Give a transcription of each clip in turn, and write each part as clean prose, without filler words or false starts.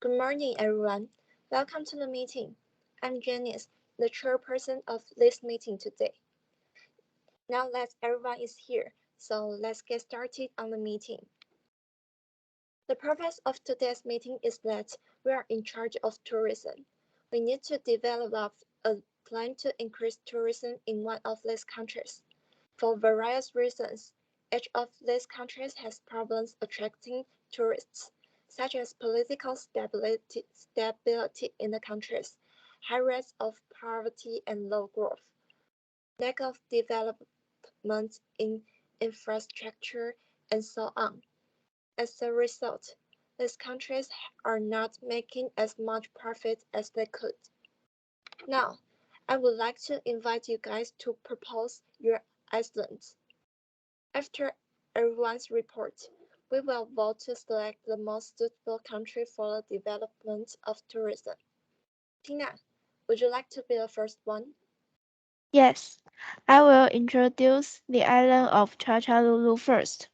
Good morning, everyone. Welcome to the meeting. I'm Janice, the chairperson of this meeting today. Now that everyone is here, so let's get started on the meeting. The purpose of today's meeting is that we are in charge of tourism. We need to develop a plan to increase tourism in one of these countries. For various reasons, each of these countries has problems attracting tourists, such as political stability in the countries, high rates of poverty and low growth, lack of development in infrastructure, and so on. As a result, these countries are not making as much profit as they could. Now, I would like to invite you guys to propose your Iceland. After everyone's report, we will vote to select the most suitable country for the development of tourism. Tina, would you like to be the first one? Yes, I will introduce the island of Chachalulu first.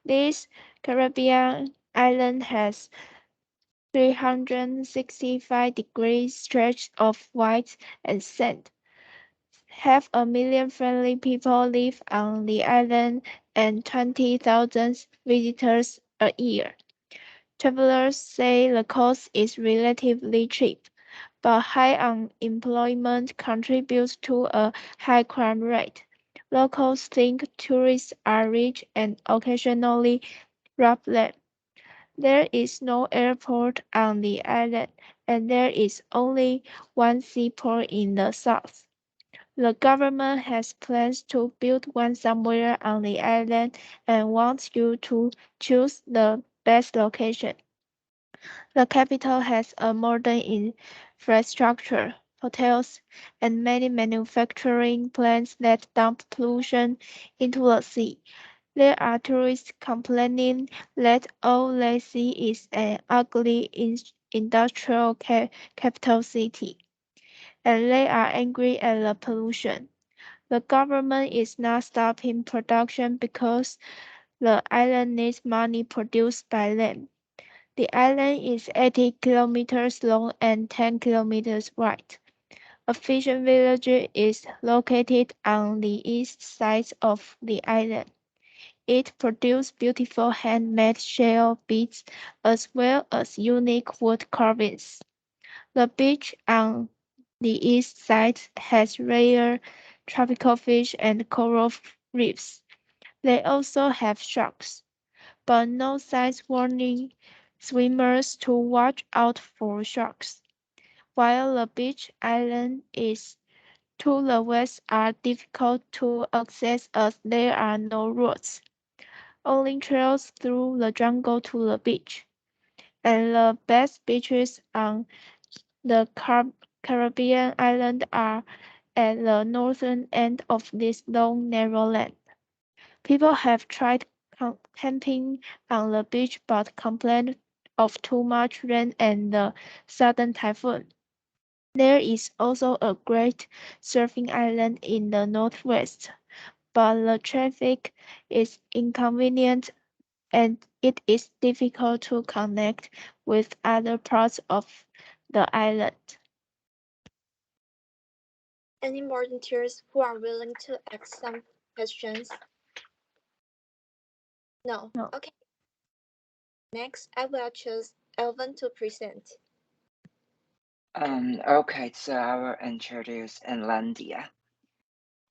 This Caribbean island has 365-degree stretch of white and sand. Half a million friendly people live on the island and 20,000 visitors a year. Travelers say the cost is relatively cheap, but high unemployment contributes to a high crime rate. Locals think tourists are rich and occasionally rob them. There is no airport on the island, and there is only one seaport in the south. The government has plans to build one somewhere on the island and wants you to choose the best location. The capital has a modern infrastructure, hotels, and many manufacturing plants that dump pollution into the sea. There are tourists complaining that all they see is an ugly industrial capital city, and they are angry at the pollution. The government is not stopping production because the island needs money produced by them. The island is 80 kilometers long and 10 kilometers wide. A fishing village is located on the east side of the island. It produces beautiful handmade shell beads as well as unique wood carvings. The beach on the east side has rare tropical fish and coral reefs. They also have sharks, but no signs warning swimmers to watch out for sharks, while the beach island is to the west are difficult to access as there are no roads, only trails through the jungle to the beach, and the best beaches on the Caribbean island are at the northern end of this long narrow land. People have tried camping on the beach but complained of too much rain and the sudden typhoon. There is also a great surfing island in the northwest, but the traffic is inconvenient and it is difficult to connect with other parts of the island. Any volunteers who are willing to ask some questions? No. No. Okay. Next, I will choose Elvin to present. Okay, so I will introduce Inlandia.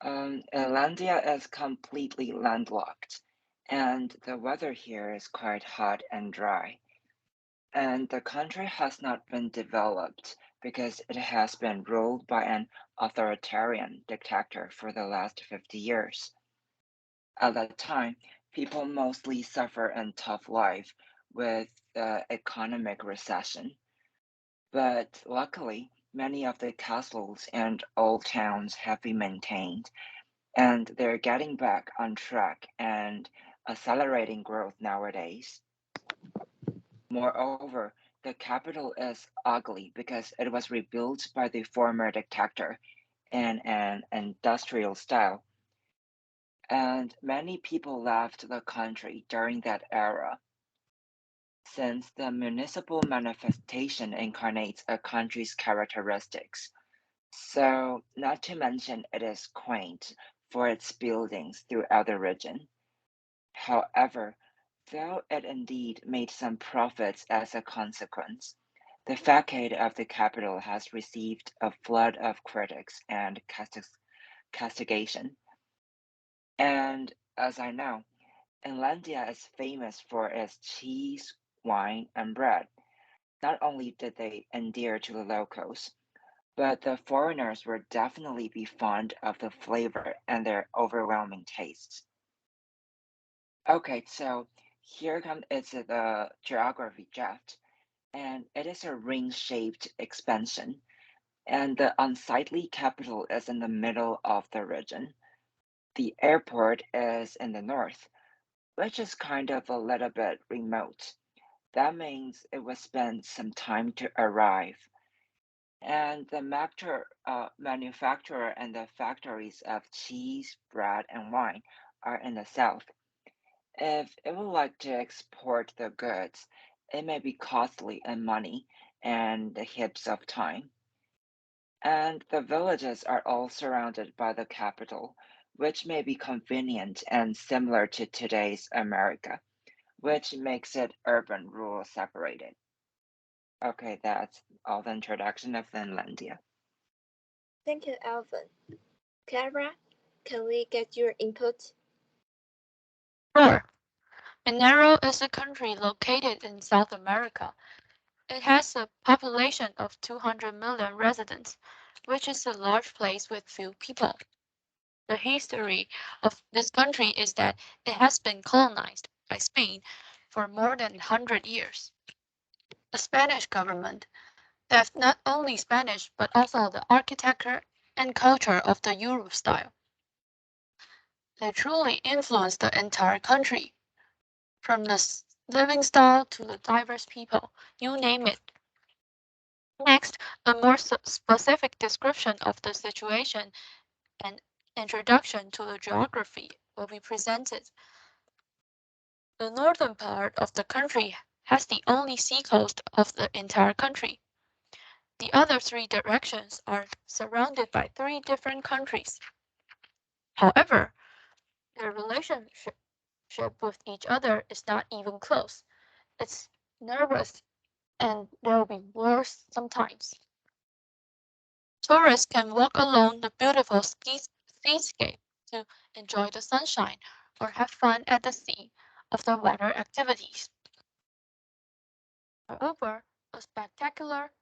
Inlandia is completely landlocked, and the weather here is quite hot and dry. And the country has not been developed because it has been ruled by an authoritarian dictator for the last 50 years. At that time, people mostly suffer a tough life with the economic recession. But luckily, many of the castles and old towns have been maintained, and they're getting back on track and accelerating growth nowadays. Moreover, the capital is ugly because it was rebuilt by the former dictator in an industrial style, and many people left the country during that era. since the municipal manifestation incarnates a country's characteristics. So, not to mention it is quaint for its buildings throughout the region. However, though it indeed made some profits as a consequence, the facade of the capital has received a flood of critics and castigation. And as I know, Inlandia is famous for its cheese, wine, and bread. Not only did they endear to the locals, but the foreigners would definitely be fond of the flavor and their overwhelming tastes. Okay, so here comes it's the geography draft, and it is a ring-shaped expansion, and the unsightly capital is in the middle of the region. The airport is in the north, which is kind of a little bit remote. That means it will spend some time to arrive. And the manufacturer and the factories of cheese, bread, and wine are in the south. If it would like to export the goods, it may be costly in money and heaps of time. And the villages are all surrounded by the capital, which may be convenient and similar to today's America, which makes it urban rural separated. Okay, that's all the introduction of Finlandia. Thank you, Alvin. Clara, can we get your input? Sure. Monero is a country located in South America. It has a population of 200 million residents, which is a large place with few people. The history of this country is that it has been colonized by Spain for more than 100 years. The Spanish government left not only Spanish but also the architecture and culture of the Europe style. They truly influenced the entire country, from the living style to the diverse people, you name it. Next, a more specific description of the situation and introduction to the geography will be presented. The northern part of the country has the only seacoast of the entire country. The other three directions are surrounded by three different countries. However, their relationship with each other is not even close. It's nervous and there will be wars sometimes. Tourists can walk along the beautiful seascape to enjoy the sunshine or have fun at the sea of the water activities. Moreover, a spectacular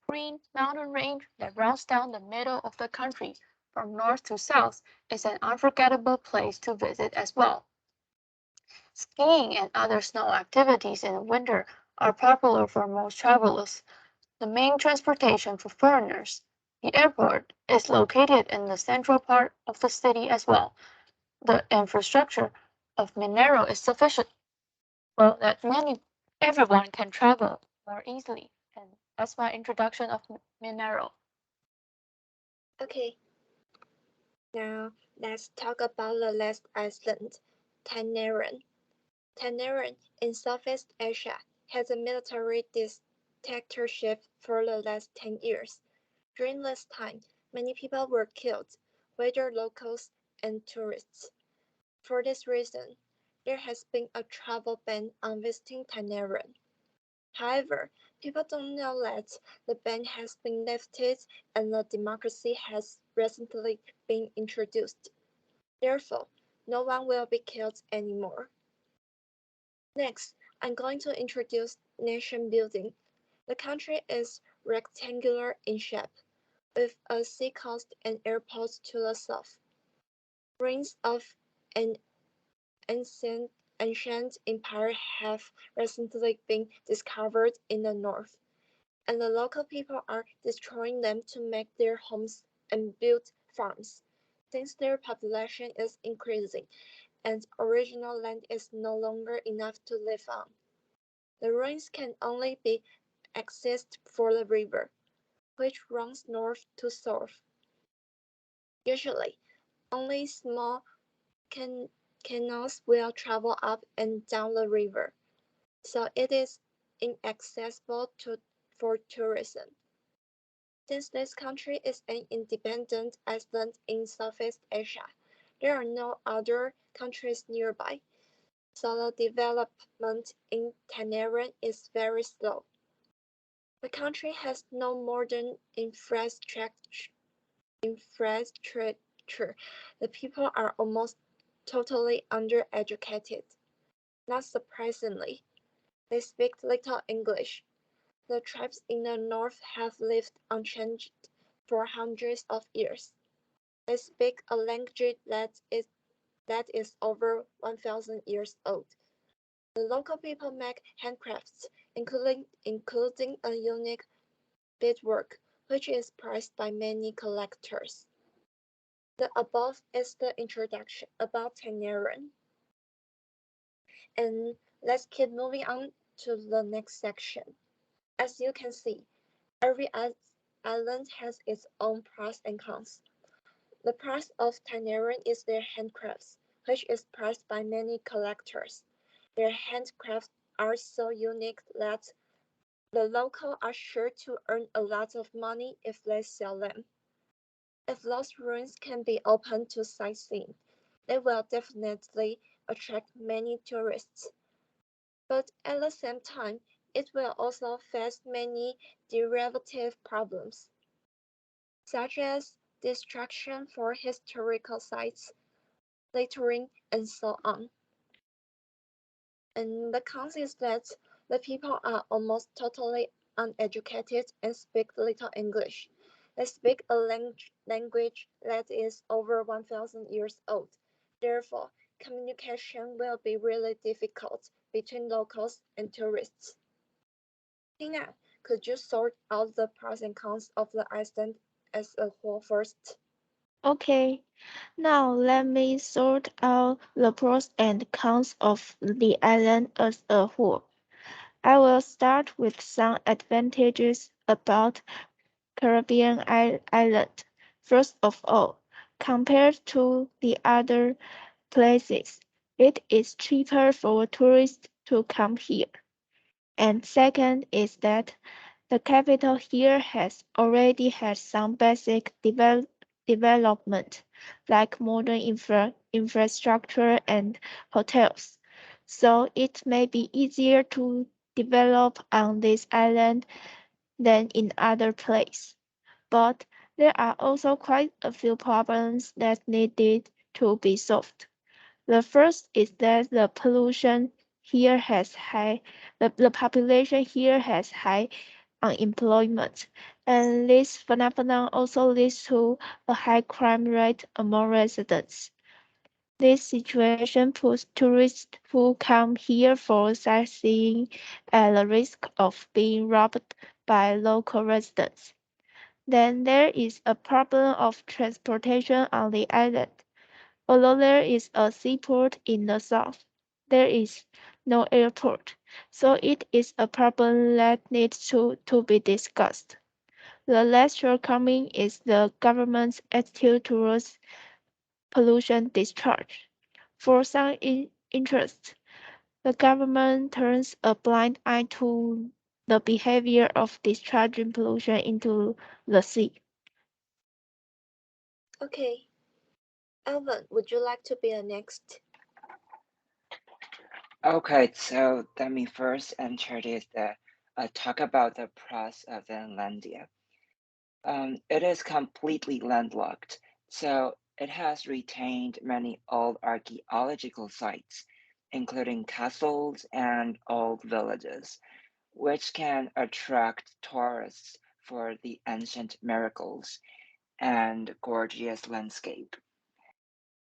green mountain range that runs down the middle of the country from north to south is an unforgettable place to visit as well. Skiing and other snow activities in the winter are popular for most travelers. The main transportation for foreigners, the airport, is located in the central part of the city as well. The infrastructure of Minero is sufficient, well, that everyone can travel more easily. And that's my introduction of Minero. Okay, now let's talk about the last island, Tanaren. Tanaren in Southeast Asia has a military dictatorship for the last 10 years. During this time, many people were killed, whether locals and tourists. For this reason, there has been a travel ban on visiting Tanaren. However, people don't know that the ban has been lifted and a democracy has recently been introduced. Therefore, no one will be killed anymore. Next, I'm going to introduce nation building. The country is rectangular in shape, with a seacoast and airports to the south. Ruins of an ancient empire have recently been discovered in the north, and the local people are destroying them to make their homes and build farms. Since their population is increasing and original land is no longer enough to live on, the ruins can only be accessed for the river, which runs north to south. Usually, only small canals will travel up and down the river, so it is inaccessible for tourism. Since this country is an independent island in Southeast Asia, there are no other countries nearby, so the development in Tanarian is very slow. The country has no modern infrastructure. The people are almost totally undereducated. Not surprisingly, they speak little English. The tribes in the north have lived unchanged for hundreds of years. They speak a language that is over 1,000 years old. The local people make handcrafts, including a unique beadwork, which is prized by many collectors. The above is the introduction about Tanarian. And let's keep moving on to the next section. As you can see, every island has its own pros and cons. The pros of Tanarian is their handcrafts, which is prized by many collectors. Their handcrafts are so unique that the locals are sure to earn a lot of money if they sell them. If those ruins can be opened to sightseeing, they will definitely attract many tourists. But at the same time, it will also face many derivative problems, such as destruction for historical sites, littering, and so on. And the cons is that the people are almost totally uneducated and speak little English. They speak a language that is over 1,000 years old. Therefore, communication will be really difficult between locals and tourists. Tina, could you sort out the pros and cons of the island as a whole first? Okay, now let me sort out the pros and cons of the island as a whole. I will start with some advantages about Caribbean island. First of all, compared to the other places, it is cheaper for tourists to come here. And second is that the capital here has already had some basic development, like modern infrastructure and hotels. So it may be easier to develop on this island than in other places. But there are also quite a few problems that needed to be solved. The first is that the pollution here has high, the population here has high unemployment, and this phenomenon also leads to a high crime rate among residents. This situation puts tourists who come here for sightseeing at the risk of being robbed by local residents. Then there is a problem of transportation on the island. Although there is a seaport in the south, there is no airport, so it is a problem that needs to be discussed. The last shortcoming is the government's attitude towards pollution discharge. For some interests, the government turns a blind eye to the behavior of discharging pollution into the sea. Okay, Alvin, would you like to be the next? Okay, so let me first introduce talk about the pros of the Inlandia. It is completely landlocked, so it has retained many old archaeological sites, including castles and old villages, which can attract tourists for the ancient miracles and gorgeous landscape.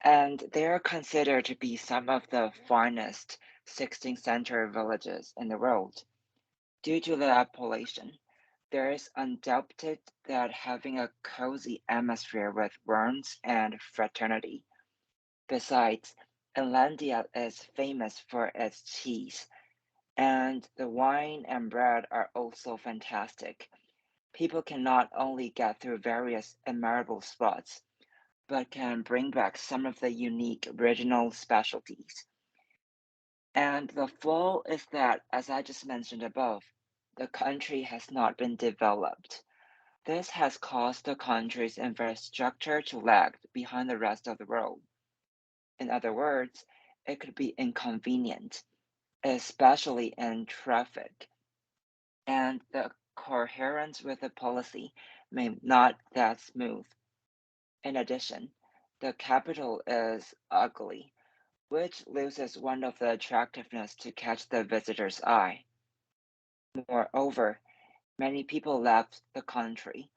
And they are considered to be some of the finest 16th century villages in the world. Due to the appellation, there is undoubted that having a cozy atmosphere with warmth and fraternity. Besides, Inlandia is famous for its cheese, and the wine and bread are also fantastic. People can not only get through various admirable spots, but can bring back some of the unique regional specialties. And the flaw is that, as I just mentioned above, the country has not been developed. This has caused the country's infrastructure to lag behind the rest of the world. In other words, it could be inconvenient, especially in traffic, and the coherence with the policy may not that smooth. In addition, the capital is ugly, which loses one of the attractiveness to catch the visitor's eye. Moreover, many people left the country,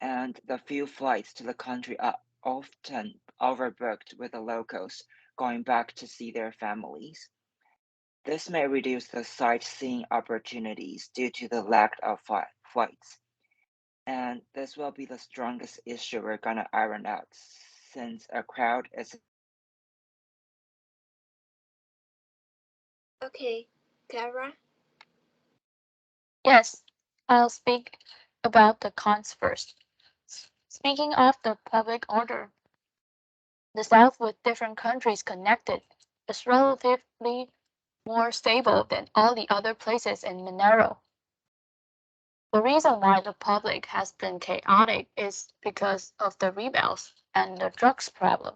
and the few flights to the country are often overbooked with the locals going back to see their families. This may reduce the sightseeing opportunities due to the lack of flights. And this will be the strongest issue we're gonna iron out since a crowd is. Okay, Clara? Yes, I'll speak about the cons first. Speaking of the public order, the South with different countries connected is relatively more stable than all the other places in Monero. The reason why the public has been chaotic is because of the rebels and the drugs problem.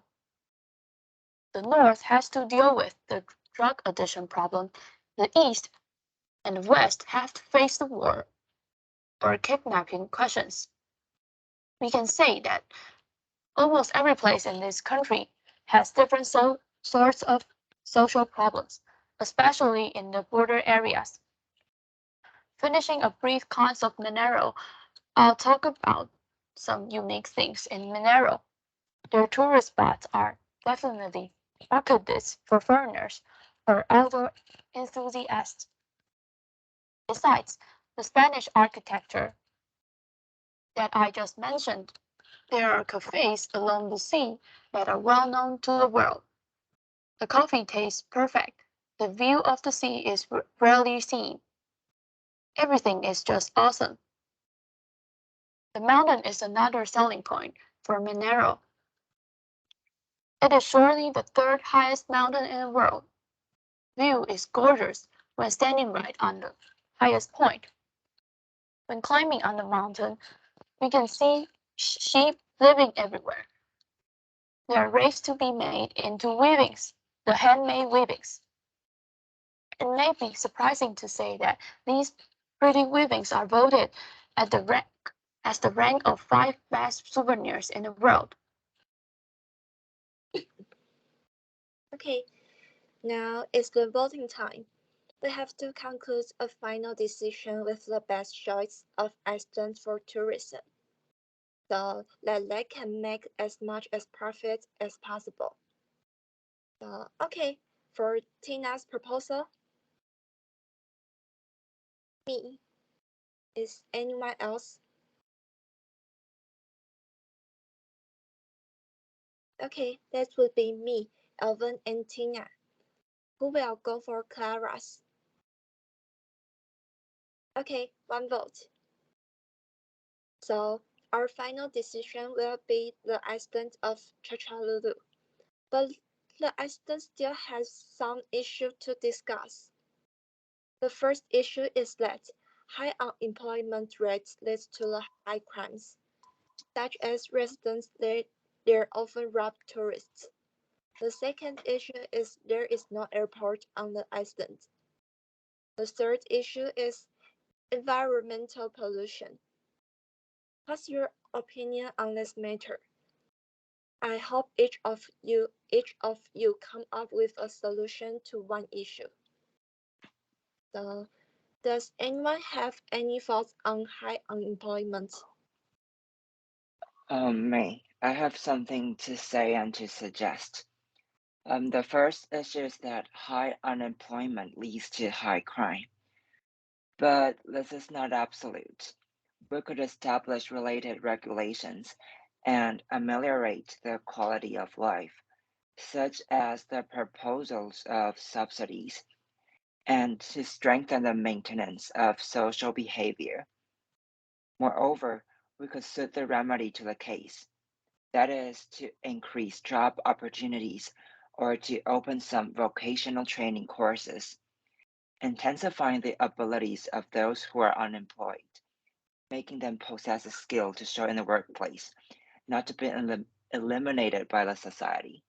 The North has to deal with the drug addiction problem. The East and the West have to face the war or kidnapping questions. We can say that almost every place in this country has different sorts of social problems, especially in the border areas. Finishing a brief cons of Monero, I'll talk about some unique things in Monero. Their tourist spots are definitely bucket lists for foreigners or outdoor enthusiasts. Besides, the Spanish architecture that I just mentioned, there are cafes along the sea that are well known to the world. The coffee tastes perfect. The view of the sea is rarely seen. Everything is just awesome. The mountain is another selling point for Monero. It is surely the third highest mountain in the world. View is gorgeous when standing right on the highest point. When climbing on the mountain, we can see sheep living everywhere. There are rafts to be made into weavings, the handmade weavings. It may be surprising to say that these pretty weavings are voted at the rank as the rank of 5 best souvenirs in the world. Okay, now it's the voting time. We have to conclude a final decision with the best choice of Iceland for tourism, so that they can make as much as profit as possible. So, okay, for Tina's proposal, me. Is anyone else? Okay, that would be me, Alvin, and Tina. Who will go for Clara's? Okay, one vote. So our final decision will be the Iceland of Chachalulu. But the Iceland still has some issue to discuss. The first issue is that high unemployment rates leads to high crimes, such as residents there often rob tourists. The second issue is there is no airport on the island. The third issue is environmental pollution. What's your opinion on this matter? I hope each of you come up with a solution to one issue. So, does anyone have any thoughts on high unemployment? May I have something to say and to suggest. The first issue is that high unemployment leads to high crime. But this is not absolute. We could establish related regulations and ameliorate the quality of life, such as the proposals of subsidies, and to strengthen the maintenance of social behavior. Moreover, we could suit the remedy to the case, that is, to increase job opportunities or to open some vocational training courses, intensifying the abilities of those who are unemployed, making them possess a skill to show in the workplace, not to be eliminated by the society.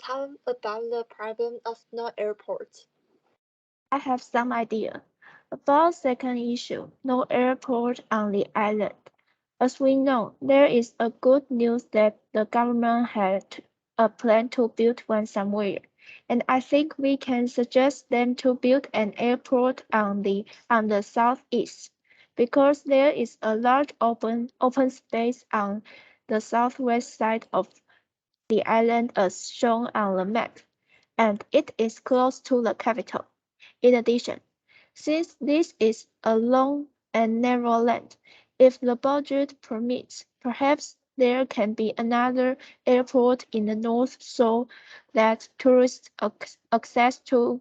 Tell about the problem of no airport. I have some idea. About second issue, no airport on the island. As we know, there is a good news that the government had a plan to build one somewhere, and I think we can suggest them to build an airport on the southeast, because there is a large open space on the southwest side of the island as shown on the map, and it is close to the capital. In addition, since this is a long and narrow land, if the budget permits, perhaps there can be another airport in the north so that tourists access to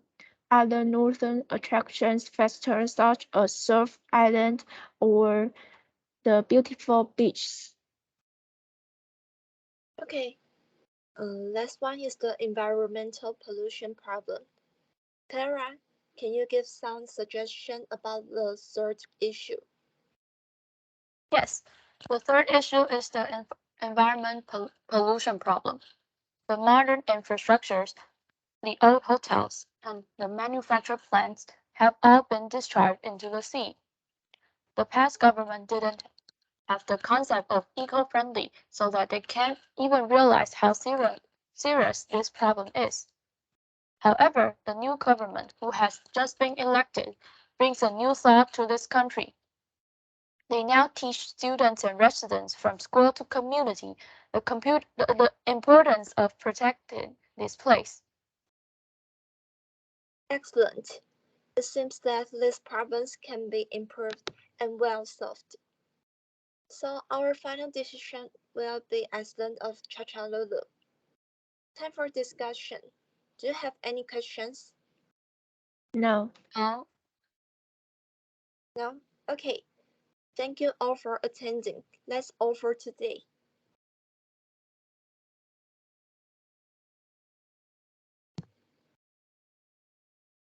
other northern attractions faster, such as Surf Island or the beautiful beaches. Okay. Last one is the environmental pollution problem. Clara, can you give some suggestion about the third issue? Yes, the third issue is the environment pollution problem. The modern infrastructures, the old hotels, and the manufactured plants have all been discharged into the sea. The past government didn't have the concept of eco-friendly, so that they can't even realize how serious this problem is. However, the new government, who has just been elected, brings a new thought to this country. They now teach students and residents from school to community the importance of protecting this place. Excellent. It seems that these problems can be improved and well solved. So our final decision will be Iceland of Chachalulu. Time for discussion. Do you have any questions? No. Oh, No? Okay. Thank you all for attending. That's all for today.